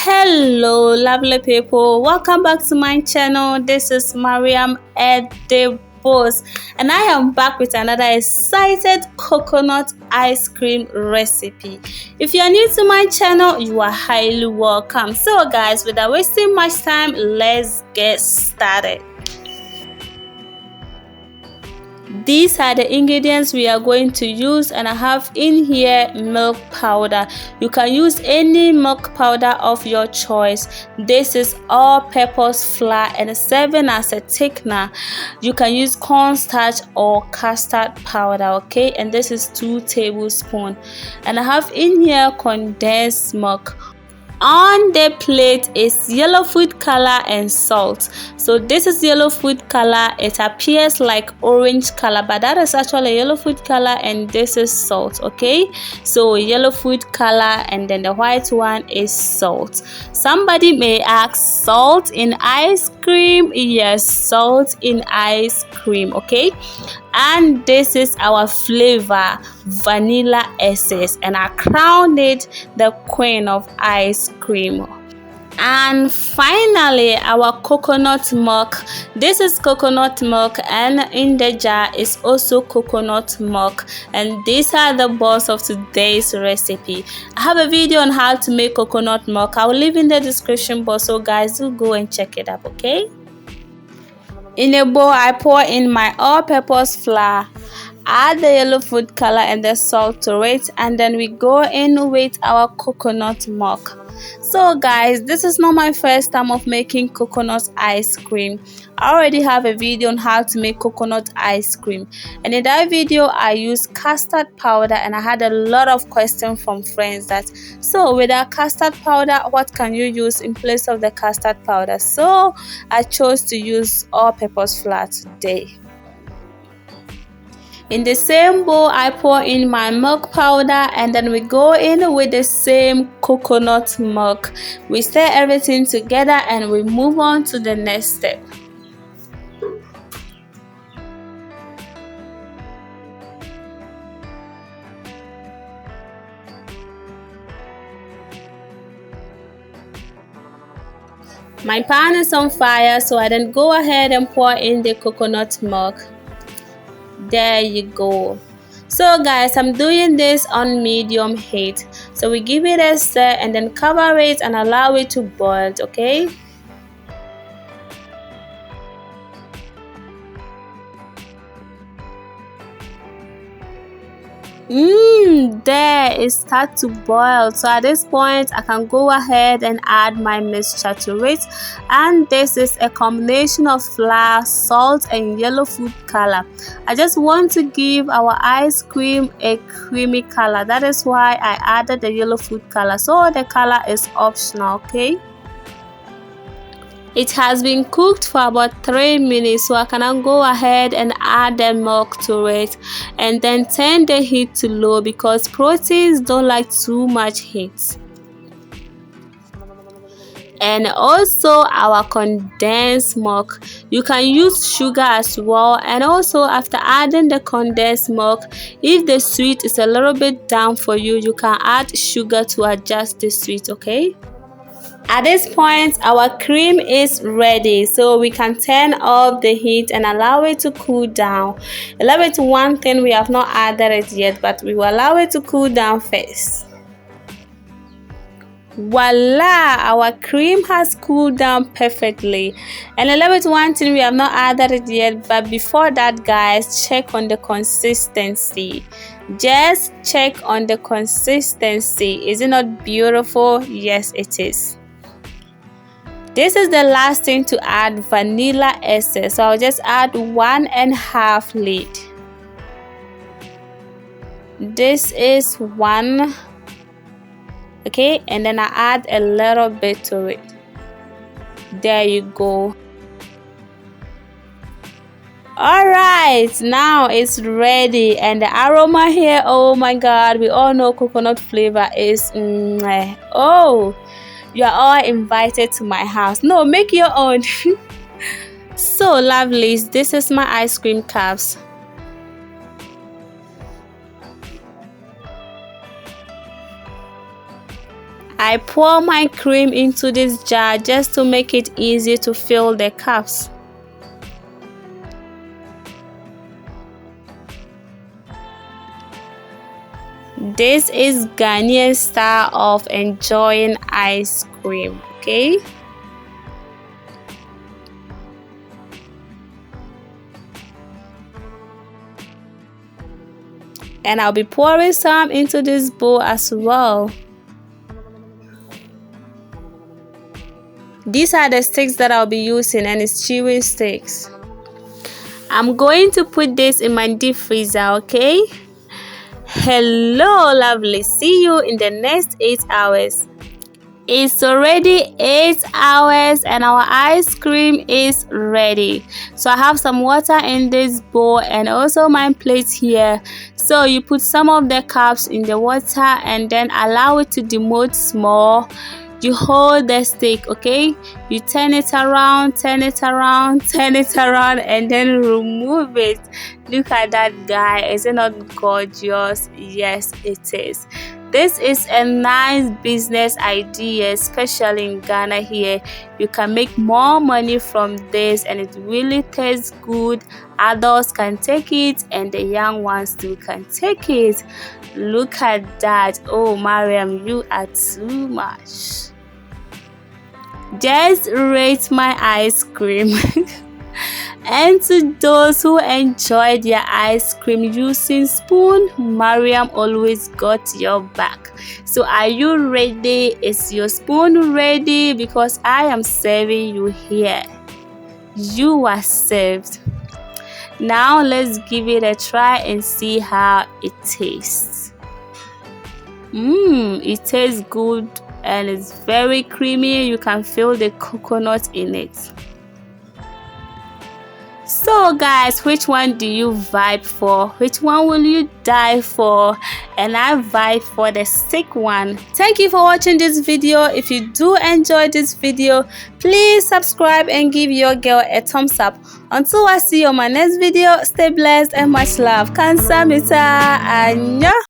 Hello lovely people, welcome back to my channel. This is Mariam Boss, and I am back with another excited coconut ice cream recipe. If you are new to my channel, you are highly welcome. So guys, without wasting much time, let's get started. These are the ingredients we are going to use, and I have in here milk powder. You can use any milk powder of your choice. This is all-purpose flour and serving as a thickener. You can use cornstarch or custard powder, okay? And this is 2 tablespoons. And I have in here condensed milk. On the plate is yellow food color and salt. So this is yellow food color. It appears like orange color, but that is actually yellow food color, and this is salt, okay? So yellow food color, and then the white one is salt. Somebody may ask, salt in ice cream? Yes, salt in ice cream, okay? And this is our flavor, vanilla essence, and I crowned it the queen of ice cream. And finally, our coconut milk. This is coconut milk, and in the jar is also coconut milk, and these are the balls of today's recipe. I have a video on how to make coconut milk. I will leave in the description box, so guys, do go and check it up, okay? In a bowl, I pour in my all-purpose flour, add the yellow food color and the salt to it, and then we go in with our coconut milk. So guys, this is not my first time of making coconut ice cream. I already have a video on how to make coconut ice cream, and in that video I used custard powder, and I had a lot of questions from friends that, so with our custard powder, what can you use in place of the custard powder? So I chose to use all-purpose flour today. In the same bowl, I pour in my milk powder, and then we go in with the same coconut milk. We stir everything together and we move on to the next step. My pan is on fire, so I then go ahead and pour in the coconut milk. There you go. So guys, I'm doing this on medium heat, so we give it a stir and then cover it and allow it to boil, okay? There it starts to boil. So at this point, I can go ahead and add my mixture to it, and this is a combination of flour, salt and yellow food color. I just want to give our ice cream a creamy color. That is why I added the yellow food color. So the color is optional, okay? It has been cooked for about 3 minutes, so I can now go ahead and add the milk to it, and then turn the heat to low because proteins don't like too much heat. And also our condensed milk. You can use sugar as well, and also after adding the condensed milk, if the sweet is a little bit down for you, you can add sugar to adjust the sweet, okay? At this point, our cream is ready, so we can turn off the heat and allow it to cool down. Allow it to one thing, we have not added it yet, but we will allow it to cool down first. Voila, our cream has cooled down perfectly. And allow it one thing, we have not added it yet, but before that guys, check on the consistency. Just check on the consistency. Is it not beautiful? Yes, it is. This is the last thing to add, vanilla essence. So I'll just add 1.5 lid. This is 1, okay, and then I add a little bit to it. There you go. Alright, now it's ready, and the aroma here, oh my god, we all know coconut flavor is oh, you are all invited to my house. No, make your own. So lovelies, this is my ice cream cups. I pour my cream into this jar just to make it easy to fill the cups. This is Ghanaian style of enjoying ice cream, okay? And I'll be pouring some into this bowl as well. These are the sticks that I'll be using, and it's chewing sticks. I'm going to put this in my deep freezer, okay? Hello lovely, see you in the next 8 hours. It's already 8 hours and our ice cream is ready. So I have some water in this bowl and also my plate here. So you put some of the cups in the water and then allow it to demote small. You hold the stick, okay? You turn it around, turn it around, turn it around, and then remove it. Look at that, guy. Is it not gorgeous? Yes, it is. This is a nice business idea, especially in Ghana here. You can make more money from this and it really tastes good. Adults can take it and the young ones too can take it. Look at that. Oh, Mariam, you are too much. Just rate my ice cream. And to those who enjoyed their ice cream using spoon, Mariam always got your back. So are you ready? Is your spoon ready? Because I am serving you here. You are served. Now let's give it a try and see how it tastes. It tastes good and it's very creamy. You can feel the coconut in it. So guys, which one do you vibe for? Which one will you die for? And I vibe for the stick one. Thank you for watching this video. If you do enjoy this video, please subscribe and give your girl a thumbs up. Until I see you on my next video, stay blessed and much love. Kansamita, Anya.